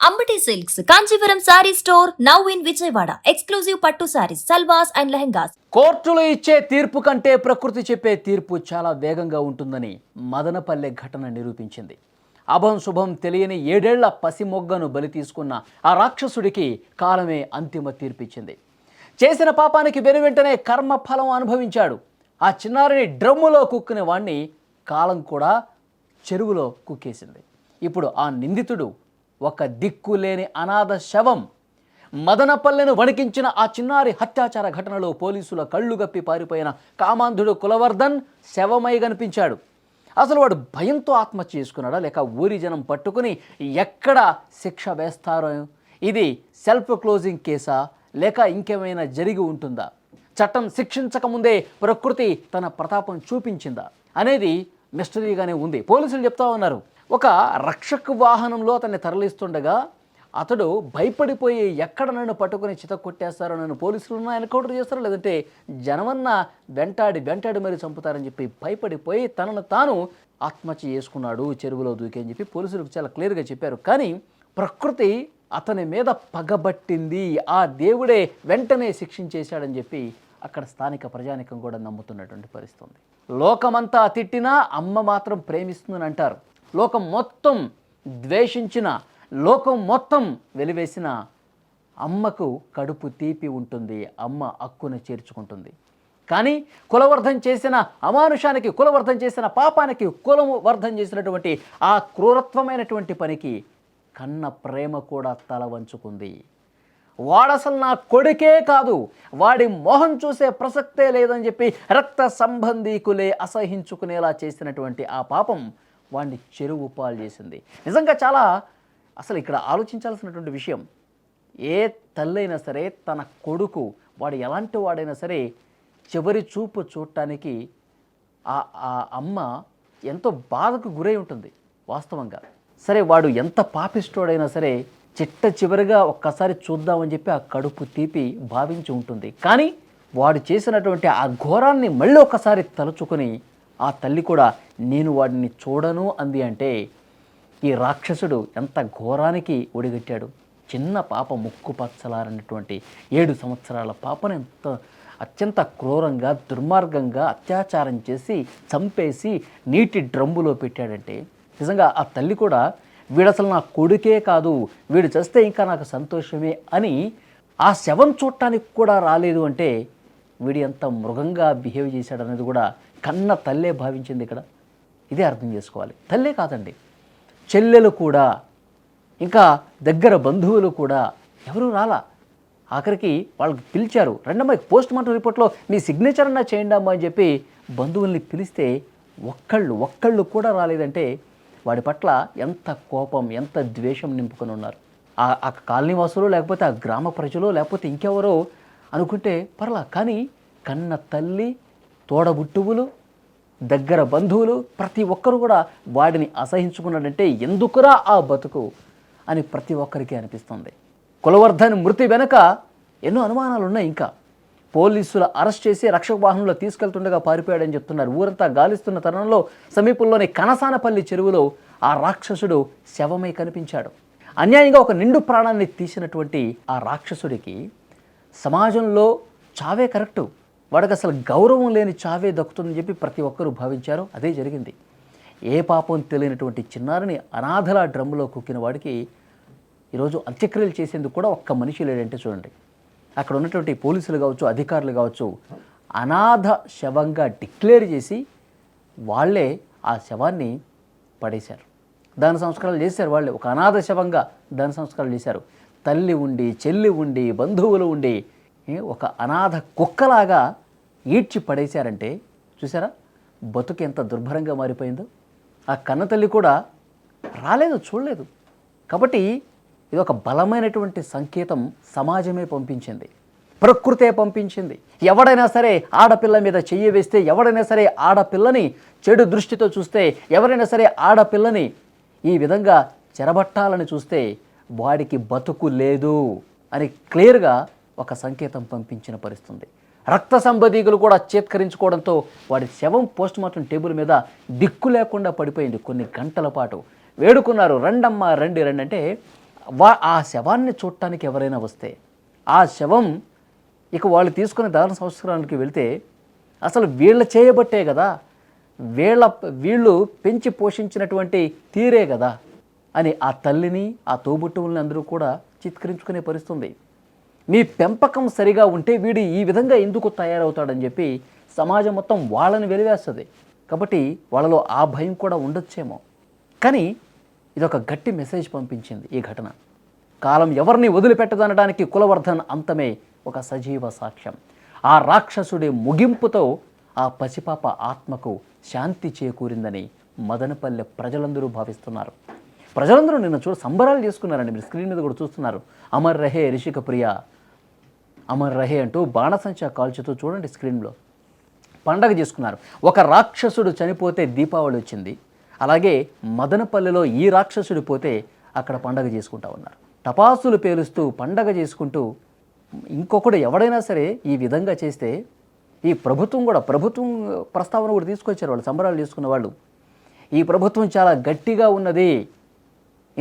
Ambati silks Kanchipuram sorry store now in Vijayawada. Exclusive పట్టు saris, సల్వాస్ and lehengas. కోర్టులు ఇచ్చే తీర్పు కంటే ప్రకృతి చెప్పే తీర్పు చాలా వేగంగా ఉంటుందని మదనపల్లె ఘటన నిరూపించింది. అభం శుభం తెలియని 7 ఏళ్ల పసిమొగ్గను బలి తీసుకున్న ఆ రాక్షసుడికి కాలమే అంతిమ తీర్పిచ్చింది. చేసిన పాపానికి వెనువెంటనే కర్మఫలం అనుభవించాడు. ఆ చిన్నారిని డ్రమ్ములో కుక్కునే వాణ్ణి కాలం కూడా చెరువులో కుక్కేసింది. ఇప్పుడు ఆ నిందితుడు ఒక దిక్కులేని అనాథ శవం. మదనపల్లెను వణికించిన ఆ చిన్నారి హత్యాచార ఘటనలో పోలీసుల కళ్ళు గప్పి పారిపోయిన కామాంధుడు కులవర్ధన్ శవమై కనిపించాడు. అసలు వాడు భయంతో ఆత్మహత్య చేసుకున్నాడా, లేక ఊరి జనం పట్టుకుని ఎక్కడ శిక్ష వేస్తారో, ఇది సెల్ఫ్ క్లోజింగ్ కేసా, లేక ఇంకేమైనా జరిగి ఉంటుందా, చట్టం శిక్షించకముందే ప్రకృతి తన ప్రతాపం చూపించిందా అనేది మిస్టరీగానే ఉంది. పోలీసులు చెప్తా ఉన్నారు, ఒక రక్షక వాహనంలో అతన్ని తరలిస్తుండగా అతడు భయపడిపోయి ఎక్కడ నన్ను పట్టుకుని చితక్కొట్టేస్తారో, నన్ను పోలీసులను ఎన్కౌంటర్ చేస్తారో, లేదంటే జనమన్న వెంటాడి మరి చంపుతారని చెప్పి భయపడిపోయి తనను తాను ఆత్మహత్య చేసుకున్నాడు, చెరువులో దూకి అని చెప్పి పోలీసులకు చాలా క్లియర్గా చెప్పారు. కానీ ప్రకృతి అతని మీద పగబట్టింది, ఆ దేవుడే వెంటనే శిక్షించేశాడని చెప్పి అక్కడ స్థానిక ప్రజానికం కూడా నమ్ముతున్నటువంటి పరిస్థితి. లోకమంతా తిట్టినా అమ్మ మాత్రం ప్రేమిస్తుందని అంటారు. లోకం మొత్తం ద్వేషించిన, లోకం మొత్తం వెలివేసిన అమ్మకు కడుపు తీపి ఉంటుంది, అమ్మ హక్కును చేర్చుకుంటుంది. కానీ కులవర్ధం చేసిన అమానుషానికి, కులవర్ధం చేసిన పాపానికి, కులవర్ధం చేసినటువంటి ఆ క్రూరత్వమైనటువంటి పనికి కన్న ప్రేమ కూడా తల వంచుకుంది. వాడసలు నా కొడుకే కాదు, వాడి మొహం చూసే ప్రసక్తే లేదని చెప్పి రక్త సంబంధీకులే అసహించుకునేలా చేసినటువంటి ఆ పాపం వాడిని చెరువు పాలు చేసింది. నిజంగా చాలా అసలు ఇక్కడ ఆలోచించాల్సినటువంటి విషయం, ఏ తల్లైనా సరే తన కొడుకు వాడు ఎలాంటి వాడైనా సరే చివరి చూపు చూడటానికి ఆ అమ్మ ఎంతో బాధకు గురై ఉంటుంది వాస్తవంగా. సరే వాడు ఎంత పాపిష్టోడైనా సరే చిట్ట చివరిగా ఒక్కసారి చూద్దామని చెప్పి ఆ కడుపు తీపి భావించి ఉంటుంది. కానీ వాడు చేసినటువంటి ఆ ఘోరాన్ని మళ్ళీ ఒకసారి తలుచుకొని ఆ తల్లి కూడా నేను వాడిని చూడను అంది. అంటే ఈ రాక్షసుడు ఎంత ఘోరానికి ఒడిగట్టాడు. చిన్న పాప ముక్కు పచ్చలారనటువంటి 7 సంవత్సరాల పాపను ఎంత అత్యంత క్రూరంగా, దుర్మార్గంగా అత్యాచారం చేసి చంపేసి నీటి డ్రమ్ములో పెట్టాడంటే నిజంగా ఆ తల్లి కూడా వీడు అసలు నా కొడుకే కాదు, వీడు చేస్తే ఇంకా నాకు సంతోషమే అని ఆ శవం చూడటానికి కూడా రాలేదు. అంటే వీడు ఎంత మృగంగా బిహేవ్ చేశాడనేది కూడా కన్న తల్లే భావించింది. ఇక్కడ ఇదే అర్థం చేసుకోవాలి. తల్లే కాదండి, చెల్లెలు కూడా, ఇంకా దగ్గర బంధువులు కూడా ఎవరూ రాలా. ఆఖరికి వాళ్ళకి పిలిచారు, రెండమ్మాయి పోస్ట్ మార్టం రిపోర్ట్లో మీ సిగ్నేచర్ అన్నా చేయండి అమ్మా అని చెప్పి బంధువుల్ని పిలిస్తే ఒక్కళ్ళు కూడా రాలేదంటే వాడి పట్ల ఎంత కోపం, ఎంత ద్వేషం నింపుకొని ఉన్నారు. ఆ కాలనీ వాసులు, లేకపోతే ఆ గ్రామ ప్రజలు, లేకపోతే ఇంకెవరో అనుకుంటే పర్లా. కానీ కన్న తల్లి, తోడబుట్టువులు, దగ్గర బంధువులు ప్రతి ఒక్కరు కూడా వాడిని అసహించుకున్నాడంటే ఎందుకురా ఆ బతుకు అని ప్రతి ఒక్కరికి అనిపిస్తుంది. కులవర్ధన్ మృతి వెనుక ఎన్నో అనుమానాలు ఉన్నాయి. ఇంకా పోలీసులు అరెస్ట్ చేసి రక్షక వాహనంలో తీసుకెళ్తుండగా పారిపోయాడని చెప్తున్నారు. ఊరంతా గాలిస్తున్న తరుణంలో సమీపంలోని కనసానపల్లి చెరువులో ఆ రాక్షసుడు శవమై కనిపించాడు. అన్యాయంగా ఒక నిండు ప్రాణాన్ని తీసినటువంటి ఆ రాక్షసుడికి సమాజంలో చావే కరెక్టు, వాడికి అసలు గౌరవం లేని చావే దక్కుతుందని చెప్పి ప్రతి ఒక్కరూ భావించారు. అదే జరిగింది. ఏ పాపం తెలియనటువంటి చిన్నారిని అనాథల డ్రమ్ములో కుక్కిన వాడికి ఈరోజు అంత్యక్రియలు చేసేందుకు కూడా ఒక్క మనిషి లేడంటే చూడండి. అక్కడ ఉన్నటువంటి పోలీసులు కావచ్చు, అధికారులు కావచ్చు, అనాథ శవంగా డిక్లేర్ చేసి వాళ్ళే ఆ శవాన్ని పడేశారు, దాన సంస్కారాలు చేశారు. వాళ్ళే ఒక అనాథ శవంగా దాన సంస్కారాలు చేశారు. తల్లి ఉండి, చెల్లి ఉండి, బంధువులు ఉండి ఒక అనాథ కుక్కలాగా ఈడ్చి పడేశారంటే చూసారా బతుకు ఎంత దుర్భరంగా మారిపోయిందో. ఆ కన్నతల్లి కూడా రాలేదు, చూడలేదు. కాబట్టి ఇది ఒక బలమైనటువంటి సంకేతం సమాజమే పంపించింది, ప్రకృతే పంపించింది. ఎవడైనా సరే ఆడపిల్ల మీద చెయ్యి వేస్తే, ఎవడైనా సరే ఆడపిల్లని చెడు దృష్టితో చూస్తే, ఎవరైనా సరే ఆడపిల్లని ఈ విధంగా చెరబట్టాలని చూస్తే వాడికి బతుకు లేదు అని క్లియర్గా ఒక సంకేతం పంపించిన పరిస్థితి. రక్త సంబంధీకులు కూడా చేత్కరించుకోవడంతో వాడి శవం పోస్ట్ మార్టం టేబుల్ మీద దిక్కు లేకుండా పడిపోయింది. కొన్ని గంటల పాటు వేడుకున్నారు, రండమ్మా రండి రండి అంటే ఆ శవాన్ని చూడటానికి ఎవరైనా వస్తే ఆ శవం ఇక వాళ్ళు తీసుకునే దహన సంస్కారానికి వెళ్తే అసలు వీళ్ళు చేయబట్టే కదా, వీళ్ళు పెంచి పోషించినటువంటి తీరే కదా అని ఆ తల్లిని ఆ తోబుట్టువుల్ని అందరూ కూడా చిత్కరించుకునే పరిస్థితుంది. మీ పెంపకం సరిగా ఉంటే వీడు ఈ విధంగా ఎందుకు తయారవుతాడని చెప్పి సమాజం మొత్తం వాళ్ళని వెలివేస్తుంది. కాబట్టి వాళ్ళలో ఆ భయం కూడా ఉండొచ్చేమో. కానీ ఇదొక గట్టి మెసేజ్ పంపించింది ఈ ఘటన. కాలం ఎవరిని వదిలిపెట్టదనడానికి కులవర్ధన్ అంతమే ఒక సజీవ సాక్ష్యం. ఆ రాక్షసుడి ముగింపుతో ఆ పసిపాప ఆత్మకు శాంతి చేకూరిందని మదనపల్లె ప్రజలందరూ భావిస్తున్నారు. ప్రజలందరూ నిన్న సంబరాలు చేసుకున్నారండి. మీరు స్క్రీన్ మీద కూడా చూస్తున్నారు. అమర్ రహే రిషిక ప్రియ, అమర్ రహే అంటూ బాణసంచా కాల్చుతూ చూడండి స్క్రీన్లో పండగ చేసుకున్నారు. ఒక రాక్షసుడు చనిపోతే దీపావళి వచ్చింది, అలాగే మదనపల్లెలో ఈ రాక్షసుడు పోతే అక్కడ పండగ చేసుకుంటా ఉన్నారు. టపాసులు పేలుస్తూ పండగ చేసుకుంటూ ఇంకొకడు ఎవడైనా సరే ఈ విధంగా చేస్తే ఈ ప్రభుత్వం ప్రస్తావన కూడా తీసుకొచ్చారు. వాళ్ళు సంబరాలు చేసుకున్న వాళ్ళు, ఈ ప్రభుత్వం చాలా గట్టిగా ఉన్నది,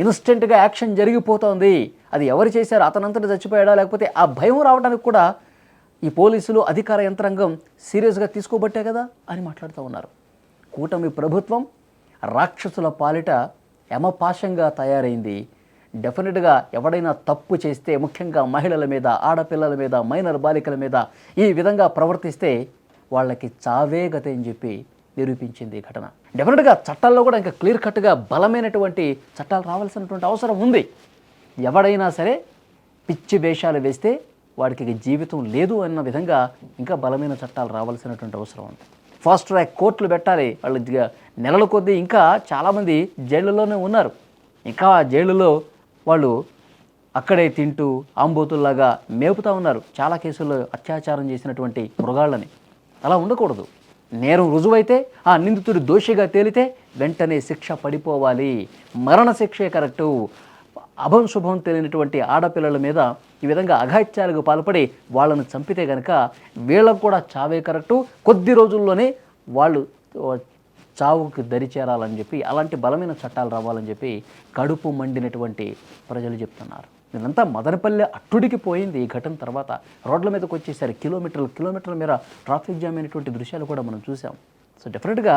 ఇన్స్టెంట్గా యాక్షన్ జరిగిపోతుంది, అది ఎవరు చేశారు, అతనంతటి చచ్చిపోయాడా లేకపోతే ఆ భయం రావడానికి కూడా ఈ పోలీసులు అధికార యంత్రాంగం సీరియస్గా తీసుకోబట్టే కదా అని మాట్లాడుతూ ఉన్నారు. కూటమి ప్రభుత్వం రాక్షసుల పాలిట యమపాశంగా తయారైంది. డెఫినెట్గా ఎవడైనా తప్పు చేస్తే, ముఖ్యంగా మహిళల మీద, ఆడపిల్లల మీద, మైనర్ బాలికల మీద ఈ విధంగా ప్రవర్తిస్తే వాళ్ళకి చావే గతే అని చెప్పి నిరూపించింది ఈ ఘటన. డెఫినెట్గా చట్టాల్లో కూడా ఇంకా క్లియర్ కట్గా బలమైనటువంటి చట్టాలు రావాల్సినటువంటి అవసరం ఉంది. ఎవడైనా సరే పిచ్చి వేషాలు వేస్తే వాడికి జీవితం లేదు అన్న విధంగా ఇంకా బలమైన చట్టాలు రావాల్సినటువంటి అవసరం ఉంది. ఫాస్ట్ ట్రాక్ కోర్టులు పెట్టాలి. వాళ్ళు నెలల కొద్దీ ఇంకా చాలామంది జైళ్ళలోనే ఉన్నారు. ఇంకా జైలులో వాళ్ళు అక్కడే తింటూ ఆంబోతుల్లాగా మేపుతూ ఉన్నారు. చాలా కేసుల్లో అత్యాచారం చేసినటువంటి మృగాళ్ళని. అలా ఉండకూడదు. నేరం రుజువైతే ఆ నిందితుడు దోషిగా తేలితే వెంటనే శిక్ష పడిపోవాలి. మరణ శిక్షే కరెక్టు. అభం శుభం తెలియనటువంటి ఆడపిల్లల మీద ఈ విధంగా అఘాయిత్యాలకు పాల్పడి వాళ్ళను చంపితే కనుక వీళ్ళకు కూడా చావే కరెక్టు. కొద్ది రోజుల్లోనే వాళ్ళు చావుకి దరి చేరాలని చెప్పి అలాంటి బలమైన చట్టాలు రావాలని చెప్పి కడుపు మండినటువంటి ప్రజలు చెప్తున్నారు. ఇదంతా మదనపల్లె అట్టుడికి పోయింది. ఈ ఘటన తర్వాత రోడ్ల మీదకి వచ్చేసరి కిలోమీటర్ల మేర ట్రాఫిక్ జామ్ అయినటువంటి దృశ్యాలు కూడా మనం చూసాం. సో డెఫినెట్గా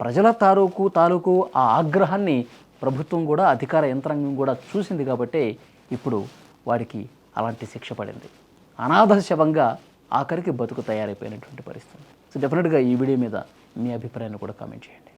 ప్రజల తాలూకు ఆ ఆగ్రహాన్ని ప్రభుత్వం కూడా, అధికార యంత్రాంగం కూడా చూసింది కాబట్టి ఇప్పుడు వాడికి అలాంటి శిక్ష పడింది. అనాథ శవంగా ఆఖరికి బతుకు తయారైపోయినటువంటి పరిస్థితి. సో డెఫినెట్గా ఈ వీడియో మీద మీ అభిప్రాయాన్ని కూడా కామెంట్ చేయండి.